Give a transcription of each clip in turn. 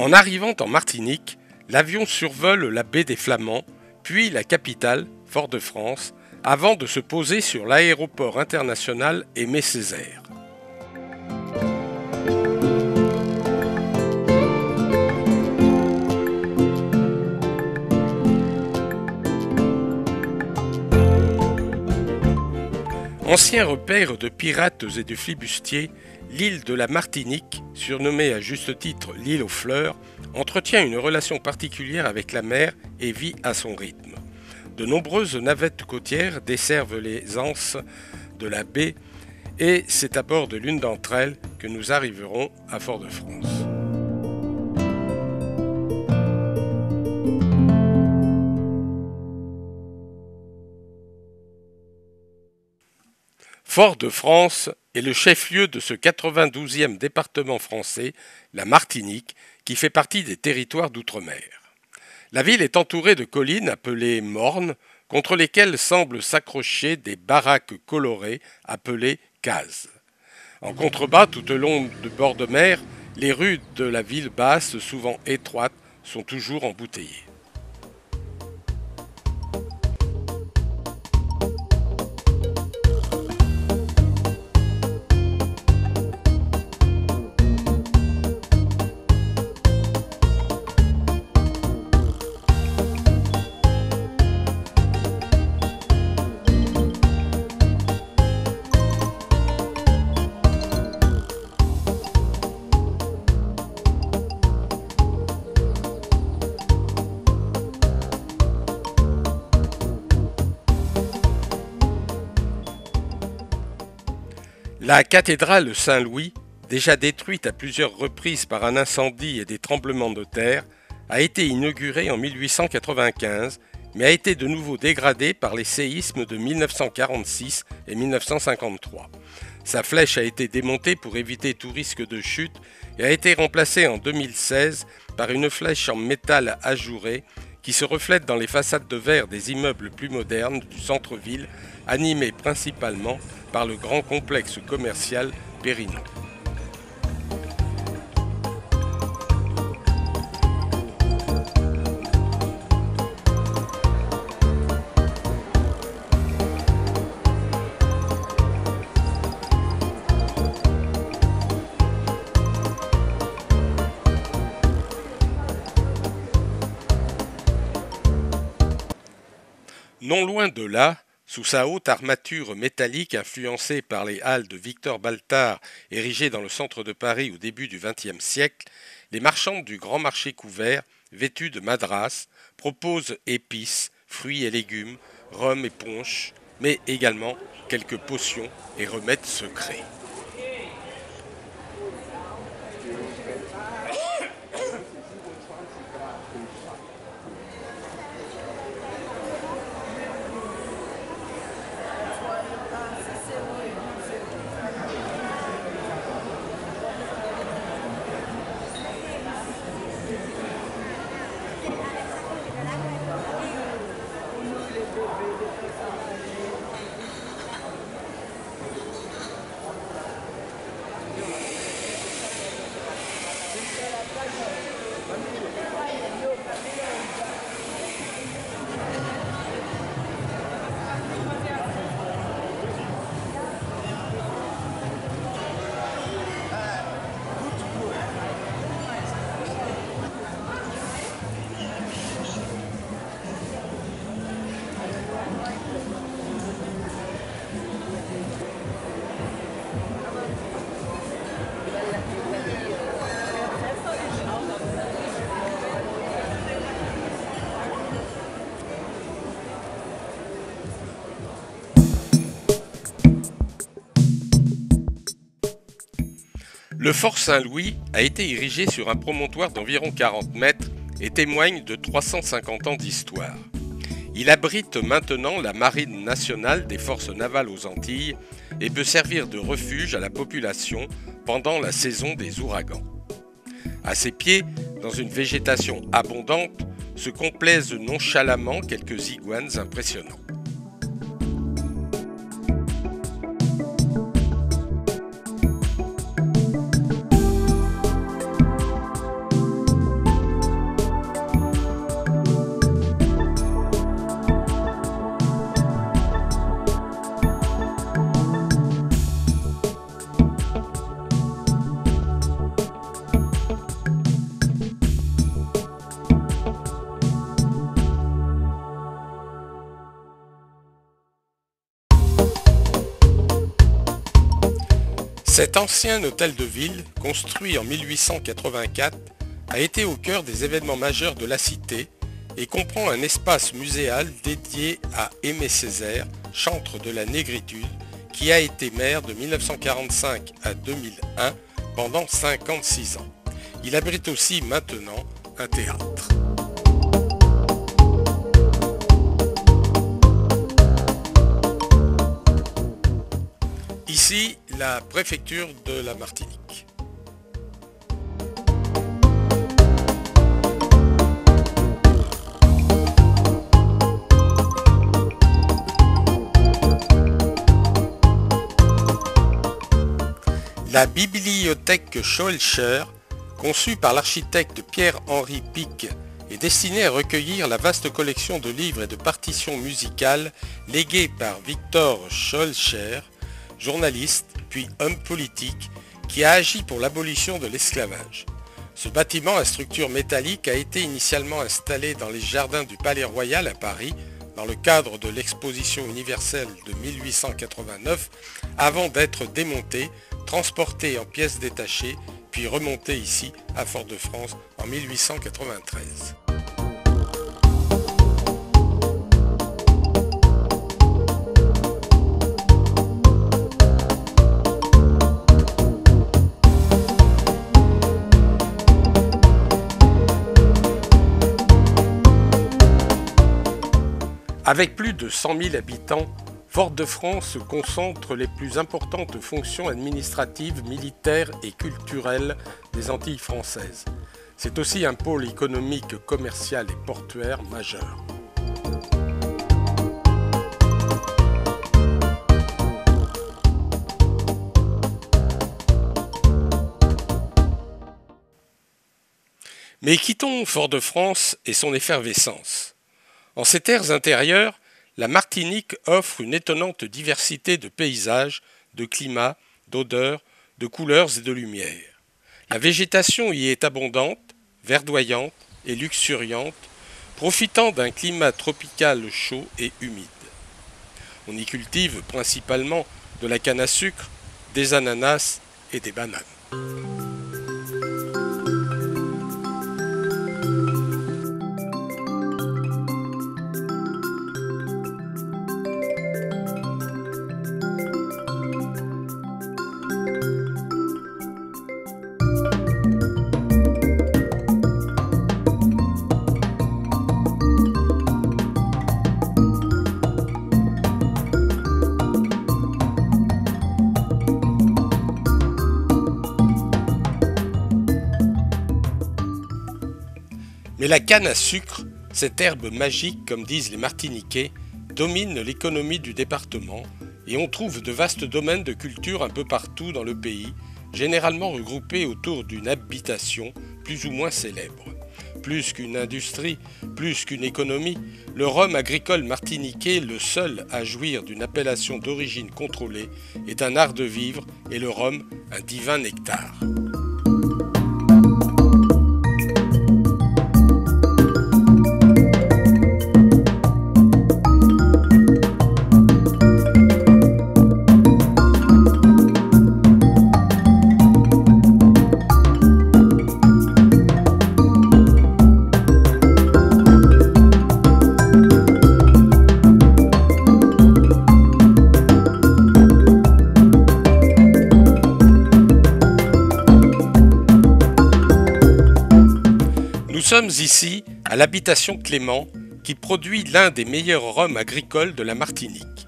En arrivant en Martinique, l'avion survole la baie des Flamands, puis la capitale, Fort-de-France, avant de se poser sur l'aéroport international Aimé-Césaire. Ancien repère de pirates et de flibustiers, l'île de la Martinique, surnommée à juste titre l'île aux fleurs, entretient une relation particulière avec la mer et vit à son rythme. De nombreuses navettes côtières desservent les anses de la baie et c'est à bord de l'une d'entre elles que nous arriverons à Fort-de-France. Fort-de-France est le chef-lieu de ce 92e département français, la Martinique, qui fait partie des territoires d'outre-mer. La ville est entourée de collines appelées mornes, contre lesquelles semblent s'accrocher des baraques colorées appelées cases. En contrebas, tout au long du bord de mer, les rues de la ville basse, souvent étroites, sont toujours embouteillées. La cathédrale Saint-Louis, déjà détruite à plusieurs reprises par un incendie et des tremblements de terre, a été inaugurée en 1895, mais a été de nouveau dégradée par les séismes de 1946 et 1953. Sa flèche a été démontée pour éviter tout risque de chute et a été remplacée en 2016 par une flèche en métal ajouré qui se reflète dans les façades de verre des immeubles plus modernes du centre-ville, animés principalement par le grand complexe commercial Périnon. Non loin de là, sous sa haute armature métallique influencée par les halles de Victor Baltard érigées dans le centre de Paris au début du XXe siècle, les marchandes du grand marché couvert, vêtues de madras, proposent épices, fruits et légumes, rhum et punch, mais également quelques potions et remèdes secrets. Le fort Saint-Louis a été érigé sur un promontoire d'environ 40 mètres et témoigne de 350 ans d'histoire. Il abrite maintenant la Marine nationale des forces navales aux Antilles et peut servir de refuge à la population pendant la saison des ouragans. À ses pieds, dans une végétation abondante, se complaisent nonchalamment quelques iguanes impressionnants. Cet ancien hôtel de ville, construit en 1884, a été au cœur des événements majeurs de la cité et comprend un espace muséal dédié à Aimé Césaire, chantre de la négritude, qui a été maire de 1945 à 2001 pendant 56 ans. Il abrite aussi maintenant un théâtre. Ici, la préfecture de la Martinique. La bibliothèque Schoelcher, conçue par l'architecte Pierre-Henri Picq, est destinée à recueillir la vaste collection de livres et de partitions musicales léguées par Victor Schoelcher, journaliste puis homme politique qui a agi pour l'abolition de l'esclavage. Ce bâtiment à structure métallique a été initialement installé dans les jardins du Palais Royal à Paris dans le cadre de l'exposition universelle de 1889 avant d'être démonté, transporté en pièces détachées puis remonté ici à Fort-de-France en 1893. Avec plus de 100 000 habitants, Fort-de-France concentre les plus importantes fonctions administratives, militaires et culturelles des Antilles françaises. C'est aussi un pôle économique, commercial et portuaire majeur. Mais quittons Fort-de-France et son effervescence. En ces terres intérieures, la Martinique offre une étonnante diversité de paysages, de climats, d'odeurs, de couleurs et de lumières. La végétation y est abondante, verdoyante et luxuriante, profitant d'un climat tropical chaud et humide. On y cultive principalement de la canne à sucre, des ananas et des bananes. Mais la canne à sucre, cette herbe magique comme disent les Martiniquais, domine l'économie du département et on trouve de vastes domaines de culture un peu partout dans le pays, généralement regroupés autour d'une habitation plus ou moins célèbre. Plus qu'une industrie, plus qu'une économie, le rhum agricole martiniquais, le seul à jouir d'une appellation d'origine contrôlée, est un art de vivre et le rhum un divin nectar. Nous sommes ici à l'habitation Clément qui produit l'un des meilleurs rhums agricoles de la Martinique.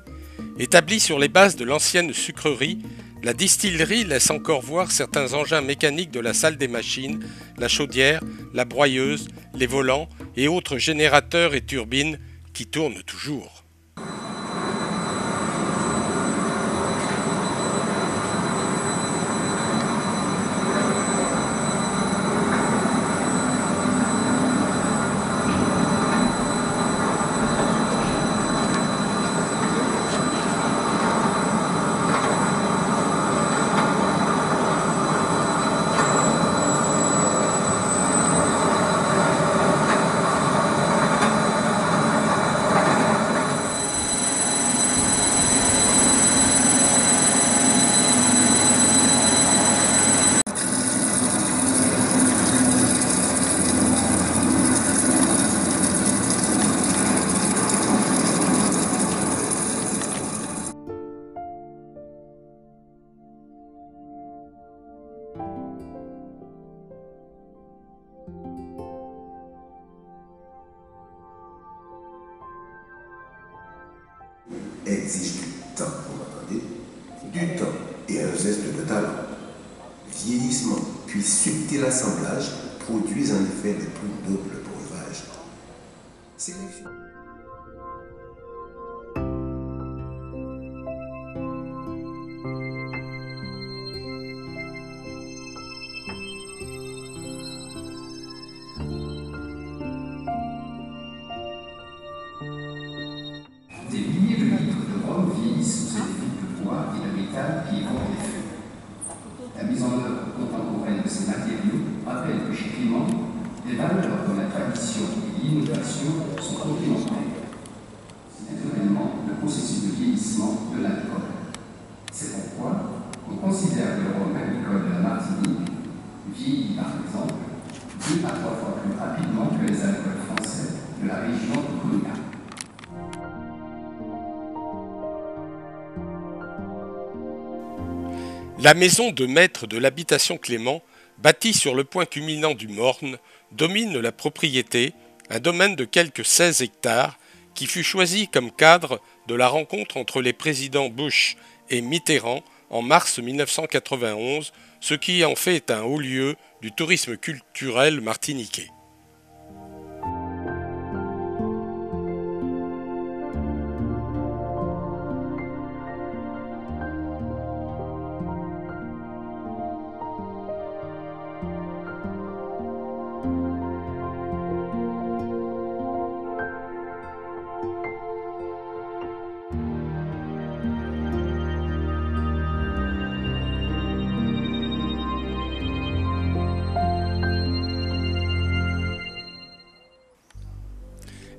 Établie sur les bases de l'ancienne sucrerie, la distillerie laisse encore voir certains engins mécaniques de la salle des machines, la chaudière, la broyeuse, les volants et autres générateurs et turbines qui tournent toujours. du temps et un zeste de talent. Vieillissement puis subtil assemblage produisent en effet les plus nobles breuvages. Sélection. Des milliers de litres de rhum vieillissent sous cette fibre de bois et de métal qui évoquent les feux. La mise en œuvre contemporaine de ces matériaux rappelle que chez Clément, les valeurs comme la tradition et l'innovation sont complémentaires. C'est naturellement le processus de vieillissement de l'alcool. C'est pourquoi on considère que le rhum agricole de la Martinique vieillit par exemple 2 à 3 fois plus rapidement que les alcools français de la région de Cognac. La maison de maître de l'habitation Clément, bâtie sur le point culminant du Morne, domine la propriété, un domaine de quelques 16 hectares, qui fut choisi comme cadre de la rencontre entre les présidents Bush et Mitterrand en mars 1991, ce qui en fait un haut lieu du tourisme culturel martiniquais.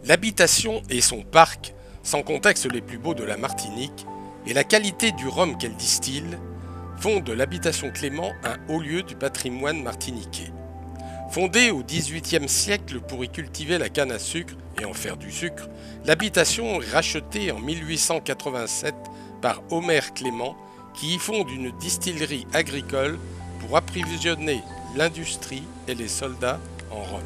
L'habitation et son parc, sans contexte les plus beaux de la Martinique, et la qualité du rhum qu'elle distille, font de l'habitation Clément un haut lieu du patrimoine martiniquais. Fondée au XVIIIe siècle pour y cultiver la canne à sucre et en faire du sucre, l'habitation est rachetée en 1887 par Omer Clément, qui y fonde une distillerie agricole pour approvisionner l'industrie et les soldats en rhum.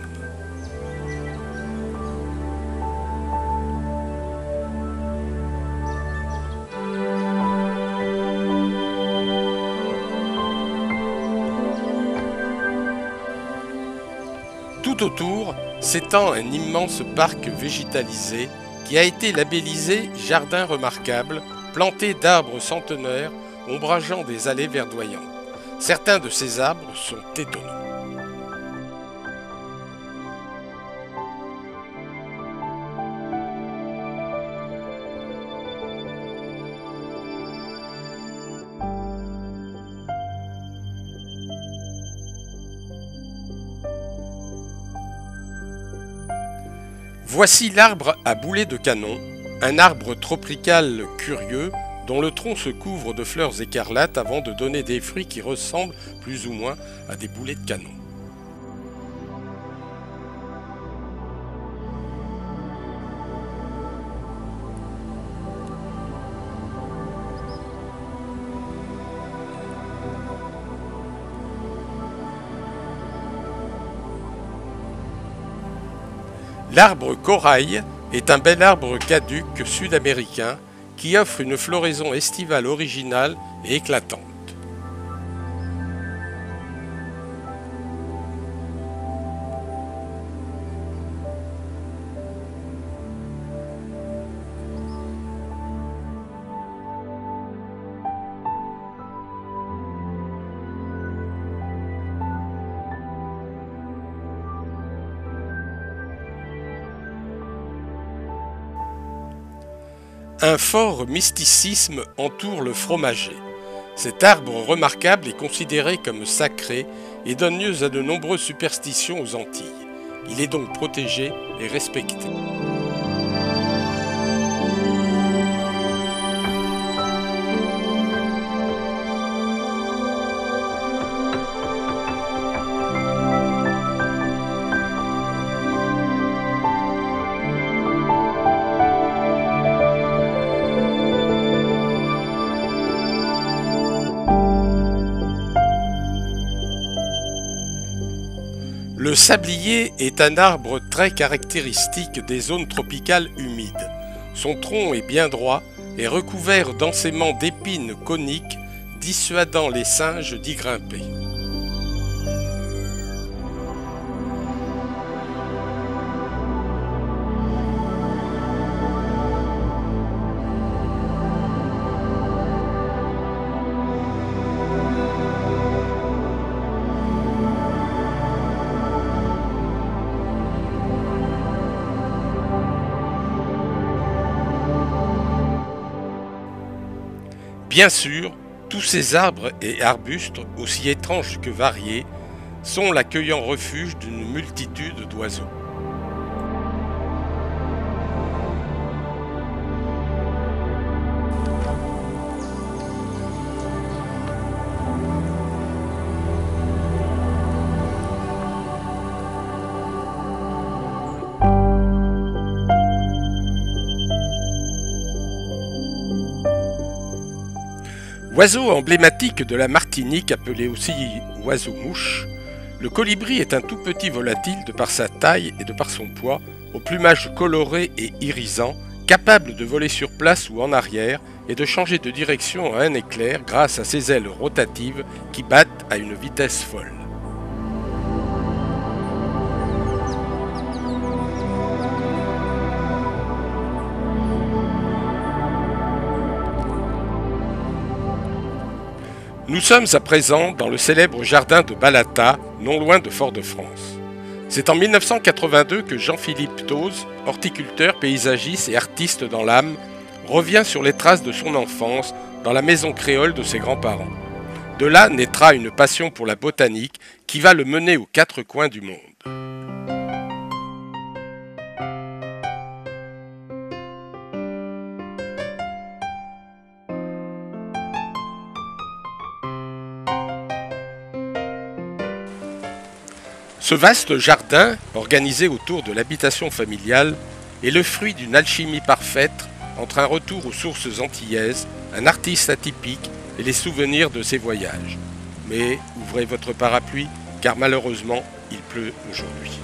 Tout autour s'étend un immense parc végétalisé qui a été labellisé Jardin remarquable, planté d'arbres centenaires ombrageant des allées verdoyantes. Certains de ces arbres sont étonnants. Voici l'arbre à boulet de canon, un arbre tropical curieux dont le tronc se couvre de fleurs écarlates avant de donner des fruits qui ressemblent plus ou moins à des boulets de canon. L'arbre corail est un bel arbre caduc sud-américain qui offre une floraison estivale originale et éclatante. Un fort mysticisme entoure le fromager. Cet arbre remarquable est considéré comme sacré et donne lieu à de nombreuses superstitions aux Antilles. Il est donc protégé et respecté. Le sablier est un arbre très caractéristique des zones tropicales humides. Son tronc est bien droit, est recouvert densément d'épines coniques, dissuadant les singes d'y grimper. Bien sûr, tous ces arbres et arbustes, aussi étranges que variés, sont l'accueillant refuge d'une multitude d'oiseaux. Oiseau emblématique de la Martinique, appelé aussi oiseau-mouche, le colibri est un tout petit volatile de par sa taille et de par son poids, au plumage coloré et irisant, capable de voler sur place ou en arrière et de changer de direction en un éclair grâce à ses ailes rotatives qui battent à une vitesse folle. Nous sommes à présent dans le célèbre jardin de Balata, non loin de Fort-de-France. C'est en 1982 que Jean-Philippe Those, horticulteur, paysagiste et artiste dans l'âme, revient sur les traces de son enfance dans la maison créole de ses grands-parents. De là naîtra une passion pour la botanique qui va le mener aux quatre coins du monde. Ce vaste jardin, organisé autour de l'habitation familiale, est le fruit d'une alchimie parfaite entre un retour aux sources antillaises, un artiste atypique et les souvenirs de ses voyages. Mais ouvrez votre parapluie, car malheureusement, il pleut aujourd'hui.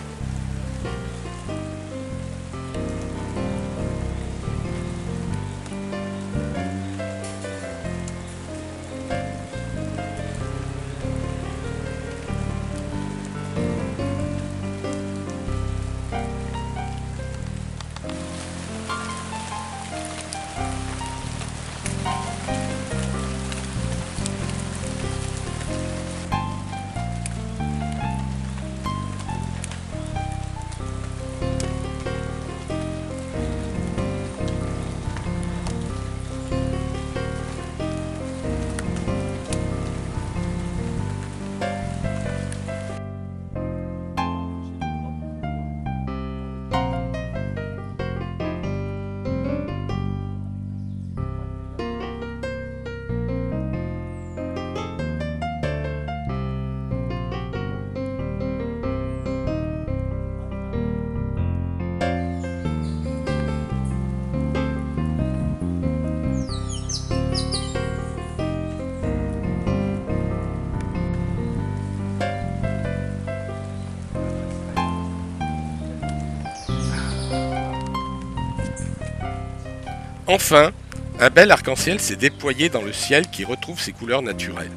Enfin, un bel arc-en-ciel s'est déployé dans le ciel qui retrouve ses couleurs naturelles.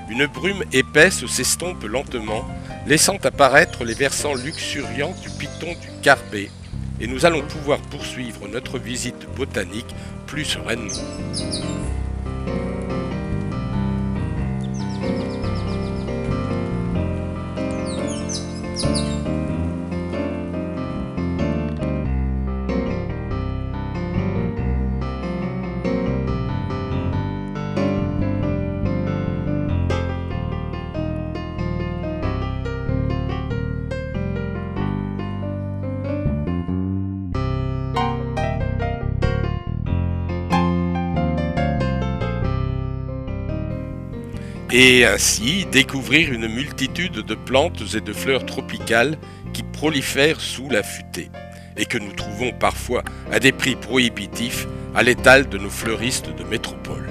Une brume épaisse s'estompe lentement, laissant apparaître les versants luxuriants du piton du Carbet, et nous allons pouvoir poursuivre notre visite botanique plus sereinement. Et ainsi découvrir une multitude de plantes et de fleurs tropicales qui prolifèrent sous la futaie et que nous trouvons parfois à des prix prohibitifs à l'étal de nos fleuristes de métropole.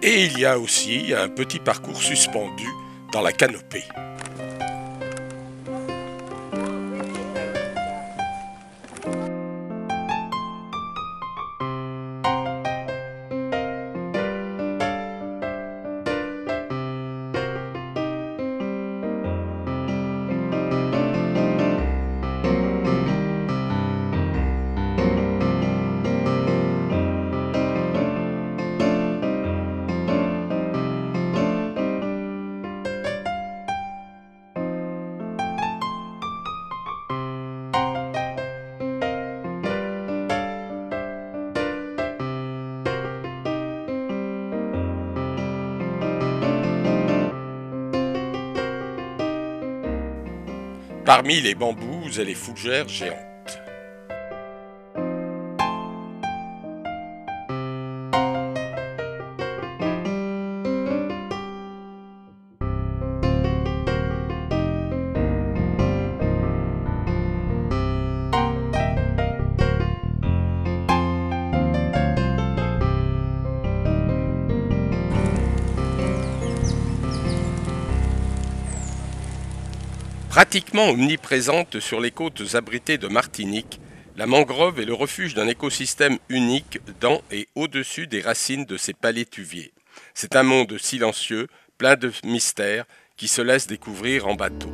Et il y a aussi un petit parcours suspendu dans la canopée. Parmi les bambous et les fougères géantes. Pratiquement omniprésente sur les côtes abritées de Martinique, la mangrove est le refuge d'un écosystème unique dans et au-dessus des racines de ces palétuviers. C'est un monde silencieux, plein de mystères, qui se laisse découvrir en bateau.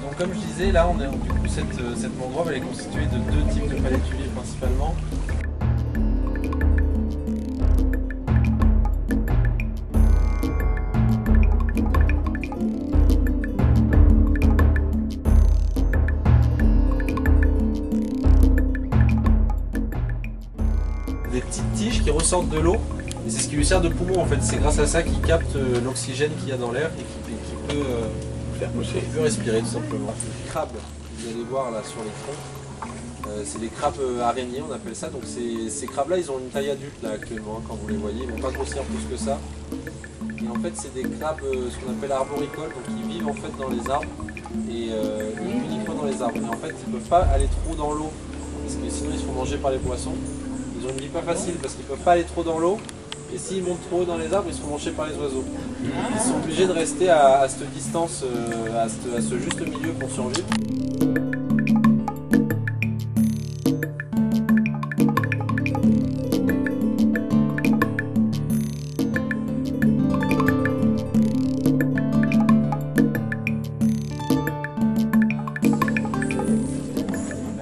Donc comme je disais, là du coup cette mangrove elle est constituée de deux types de palétuviers principalement. Des petites tiges qui ressortent de l'eau. Et c'est ce qui lui sert de poumon en fait, c'est grâce à ça qu'il capte l'oxygène qu'il y a dans l'air et qui peut respirer tout simplement. Les crabes, vous allez voir là sur l'écran, c'est des crabes araignées on appelle ça, donc ces crabes là ils ont une taille adulte là actuellement quand vous les voyez, ils ne vont pas grossir plus que ça. Et en fait c'est des crabes ce qu'on appelle arboricoles, donc ils vivent en fait dans les arbres et uniquement dans les arbres. Et en fait ils ne peuvent pas aller trop dans l'eau parce que sinon ils se font manger par les poissons. Ils ont une vie pas facile parce qu'ils ne peuvent pas aller trop dans l'eau. Et s'ils montent trop haut dans les arbres, ils seront mangés par les oiseaux. Ils sont obligés de rester à cette distance, à ce juste milieu pour survivre.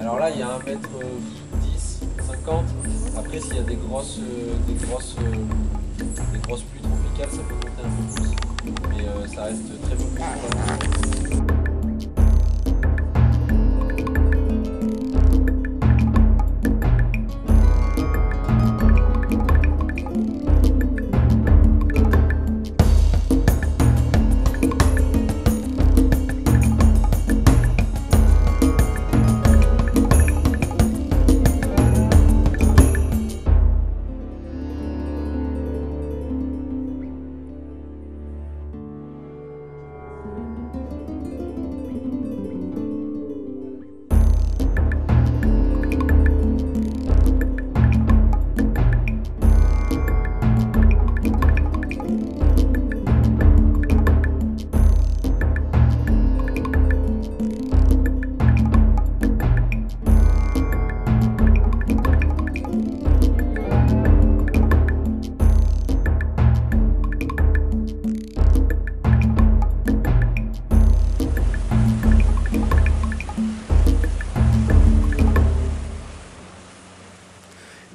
Alors là, il y a 1m10, 50. Après, s'il y a des grosses pluies tropicales, ça peut monter un peu plus, mais ça reste très peu plus.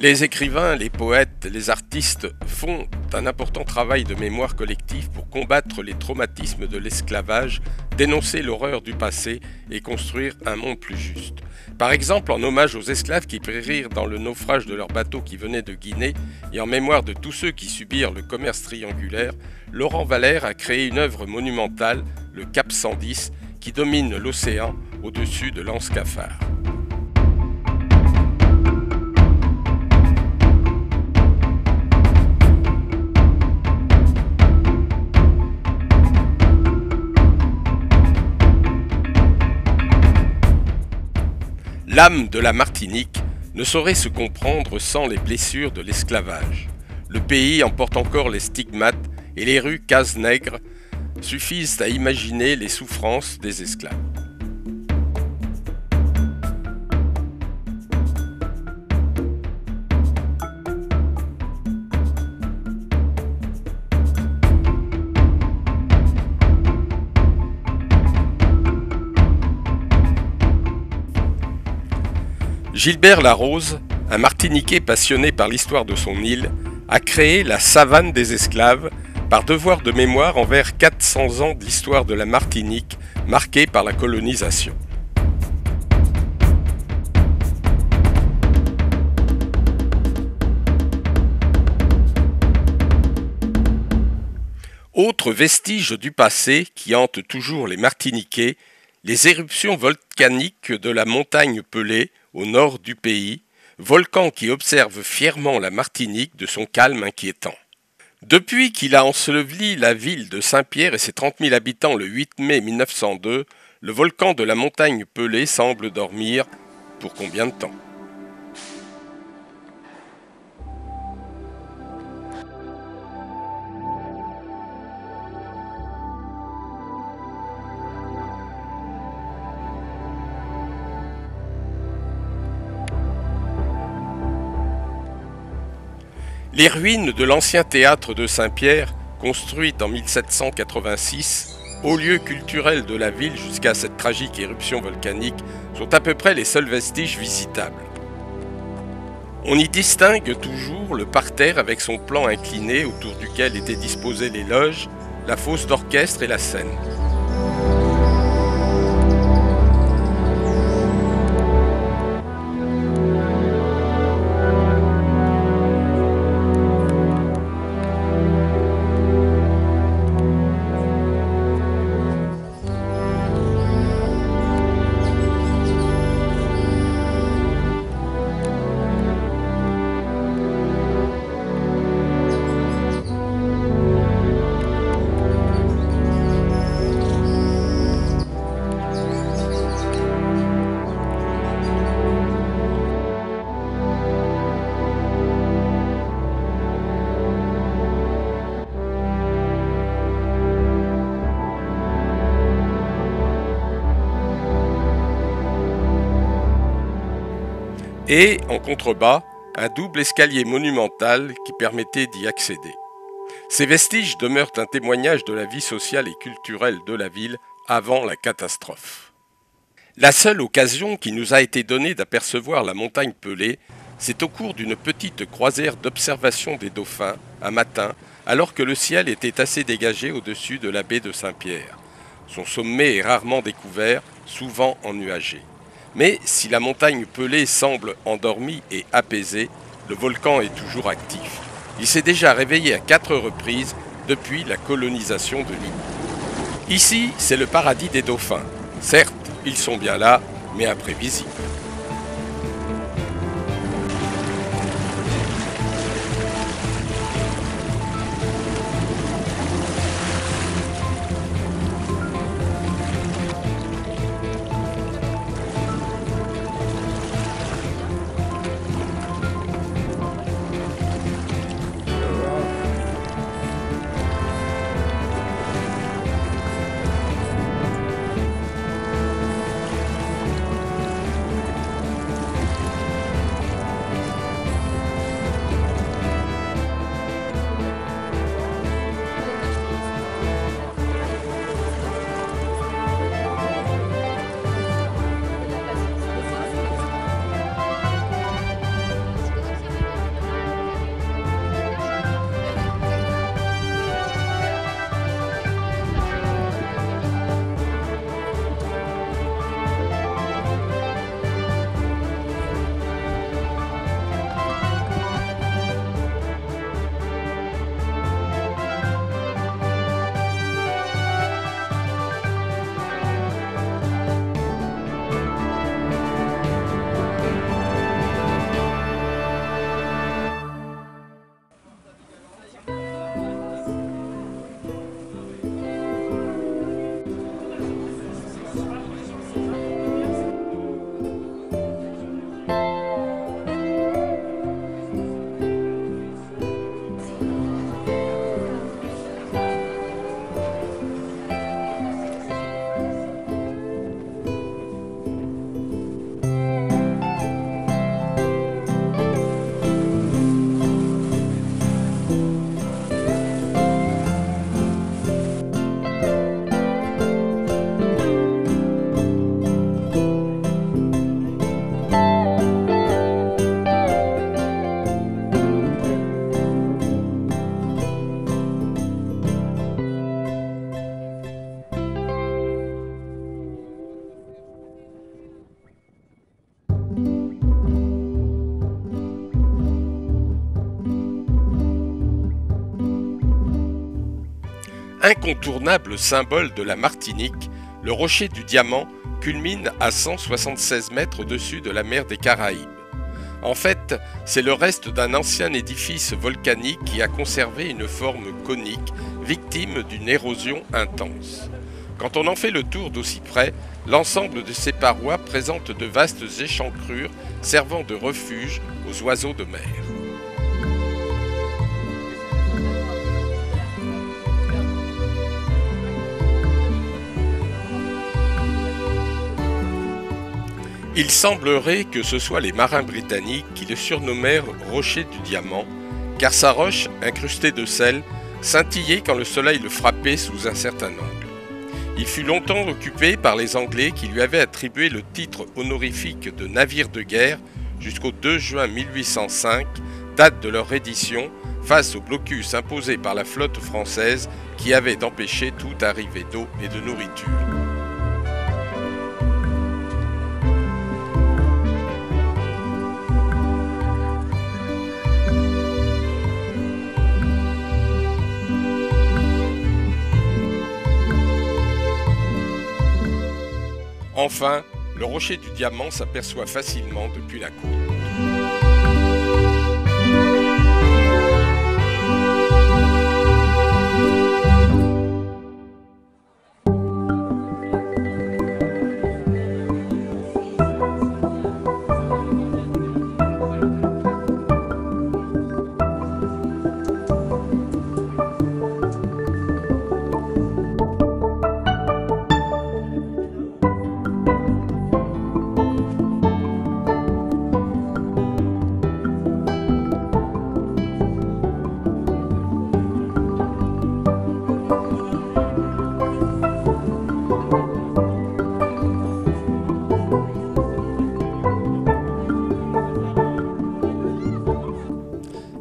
Les écrivains, les poètes, les artistes font un important travail de mémoire collective pour combattre les traumatismes de l'esclavage, dénoncer l'horreur du passé et construire un monde plus juste. Par exemple, en hommage aux esclaves qui périrent dans le naufrage de leur bateau qui venait de Guinée et en mémoire de tous ceux qui subirent le commerce triangulaire, Laurent Valère a créé une œuvre monumentale, le Cap 110, qui domine l'océan au-dessus de l'anse Cafard. L'âme de la Martinique ne saurait se comprendre sans les blessures de l'esclavage. Le pays en porte encore les stigmates et les rues casse-nègres suffisent à imaginer les souffrances des esclaves. Gilbert Larose, un Martiniquais passionné par l'histoire de son île, a créé la savane des esclaves par devoir de mémoire envers 400 ans d'histoire de la Martinique marquée par la colonisation. Autre vestige du passé qui hante toujours les Martiniquais, les éruptions volcaniques de la montagne Pelée, au nord du pays, volcan qui observe fièrement la Martinique de son calme inquiétant. Depuis qu'il a enseveli la ville de Saint-Pierre et ses 30 000 habitants le 8 mai 1902, le volcan de la montagne Pelée semble dormir pour combien de temps ? Les ruines de l'ancien théâtre de Saint-Pierre, construite en 1786, haut lieu culturel de la ville jusqu'à cette tragique éruption volcanique, sont à peu près les seuls vestiges visitables. On y distingue toujours le parterre avec son plan incliné autour duquel étaient disposées les loges, la fosse d'orchestre et la scène. Et, en contrebas, un double escalier monumental qui permettait d'y accéder. Ces vestiges demeurent un témoignage de la vie sociale et culturelle de la ville avant la catastrophe. La seule occasion qui nous a été donnée d'apercevoir la montagne Pelée, c'est au cours d'une petite croisière d'observation des dauphins, un matin, alors que le ciel était assez dégagé au-dessus de la baie de Saint-Pierre. Son sommet est rarement découvert, souvent ennuagé. Mais si la montagne Pelée semble endormie et apaisée, le volcan est toujours actif. Il s'est déjà réveillé à 4 reprises depuis la colonisation de l'île. Ici, c'est le paradis des dauphins. Certes, ils sont bien là, mais imprévisibles. Incontournable symbole de la Martinique, le rocher du Diamant culmine à 176 mètres au-dessus de la mer des Caraïbes. En fait, c'est le reste d'un ancien édifice volcanique qui a conservé une forme conique, victime d'une érosion intense. Quand on en fait le tour d'aussi près, l'ensemble de ces parois présente de vastes échancrures servant de refuge aux oiseaux de mer. Il semblerait que ce soit les marins britanniques qui le surnommèrent Rocher du Diamant, car sa roche, incrustée de sel, scintillait quand le soleil le frappait sous un certain angle. Il fut longtemps occupé par les Anglais qui lui avaient attribué le titre honorifique de navire de guerre jusqu'au 2 juin 1805, date de leur reddition, face au blocus imposé par la flotte française qui avait empêché toute arrivée d'eau et de nourriture. Enfin, le rocher du Diamant s'aperçoit facilement depuis la côte.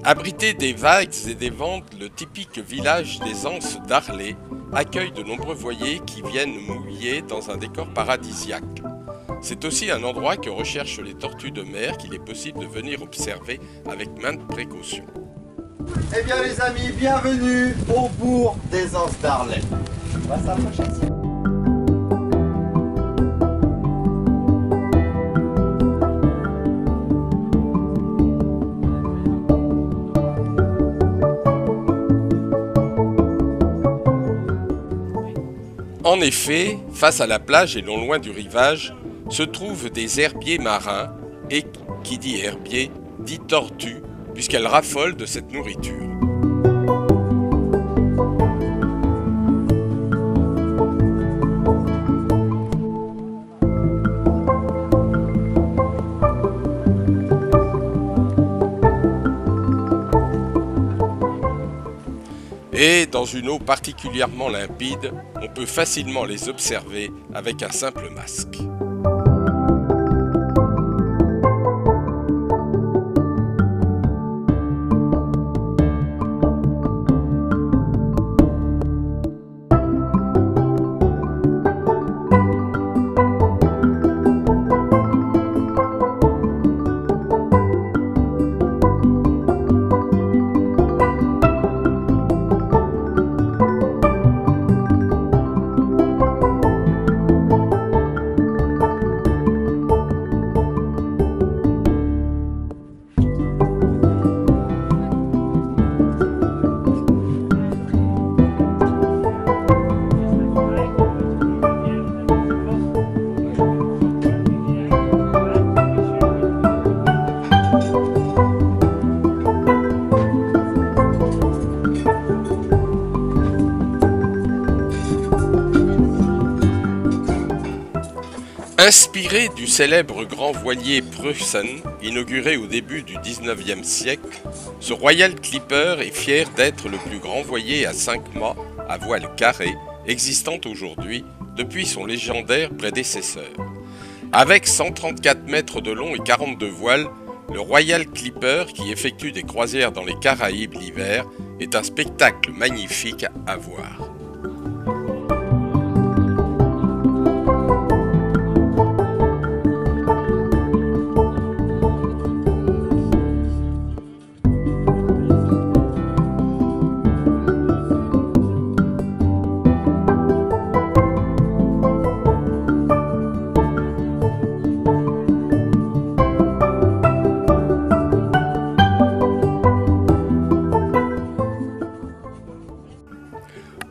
Abrité des vagues et des ventes, le typique village des Anses d'Arlay accueille de nombreux voiliers qui viennent mouiller dans un décor paradisiaque. C'est aussi un endroit que recherchent les tortues de mer qu'il est possible de venir observer avec maintes précautions. Eh bien les amis, bienvenue au bourg des Anses d'Arlay. On va s'approcher ici. En effet, face à la plage et non loin du rivage, se trouvent des herbiers marins et, qui dit herbier, dit tortue, puisqu'elles raffolent de cette nourriture. Et dans une eau particulièrement limpide, on peut facilement les observer avec un simple masque. Inspiré du célèbre grand voilier Preußen, inauguré au début du XIXe siècle, ce Royal Clipper est fier d'être le plus grand voilier à 5 mâts à voile carrée existant aujourd'hui depuis son légendaire prédécesseur. Avec 134 mètres de long et 42 voiles, le Royal Clipper, qui effectue des croisières dans les Caraïbes l'hiver, est un spectacle magnifique à voir.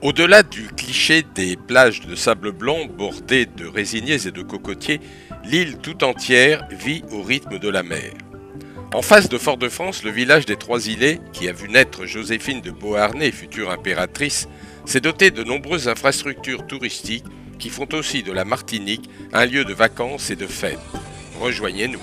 Au-delà du cliché des plages de sable blanc bordées de résiniers et de cocotiers, l'île tout entière vit au rythme de la mer. En face de Fort-de-France, le village des Trois-Îlets, qui a vu naître Joséphine de Beauharnais, future impératrice, s'est doté de nombreuses infrastructures touristiques qui font aussi de la Martinique un lieu de vacances et de fêtes. Rejoignez-nous.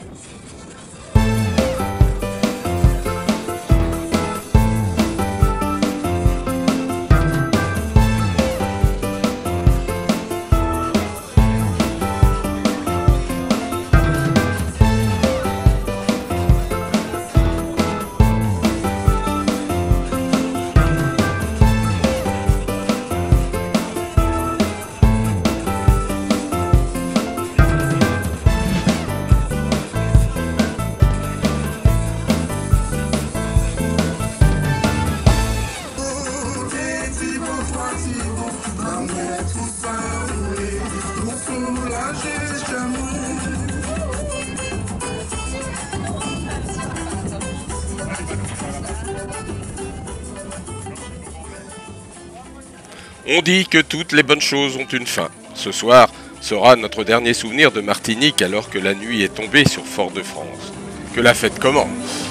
On dit que toutes les bonnes choses ont une fin. Ce soir sera notre dernier souvenir de Martinique alors que la nuit est tombée sur Fort-de-France. Que la fête commence.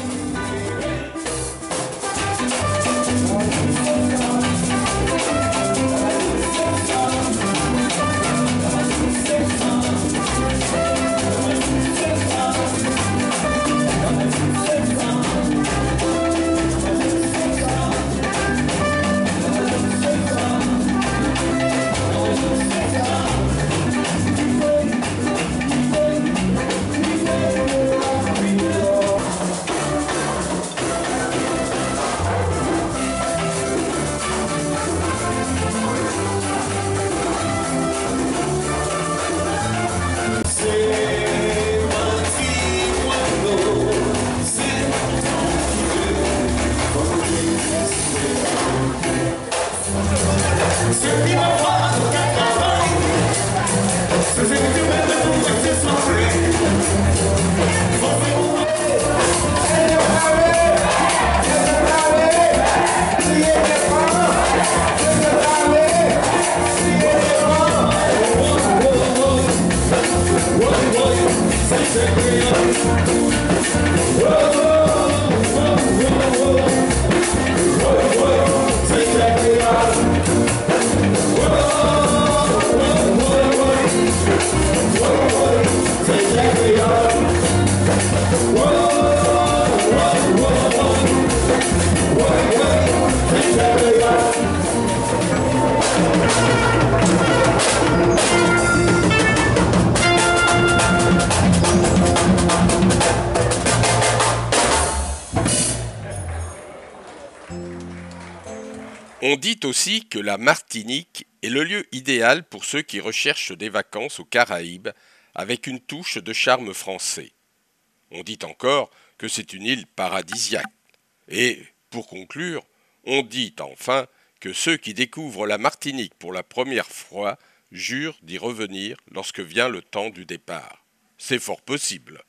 On dit aussi que la Martinique est le lieu idéal pour ceux qui recherchent des vacances aux Caraïbes avec une touche de charme français. On dit encore que c'est une île paradisiaque. Et, pour conclure, on dit enfin que ceux qui découvrent la Martinique pour la première fois jurent d'y revenir lorsque vient le temps du départ. C'est fort possible.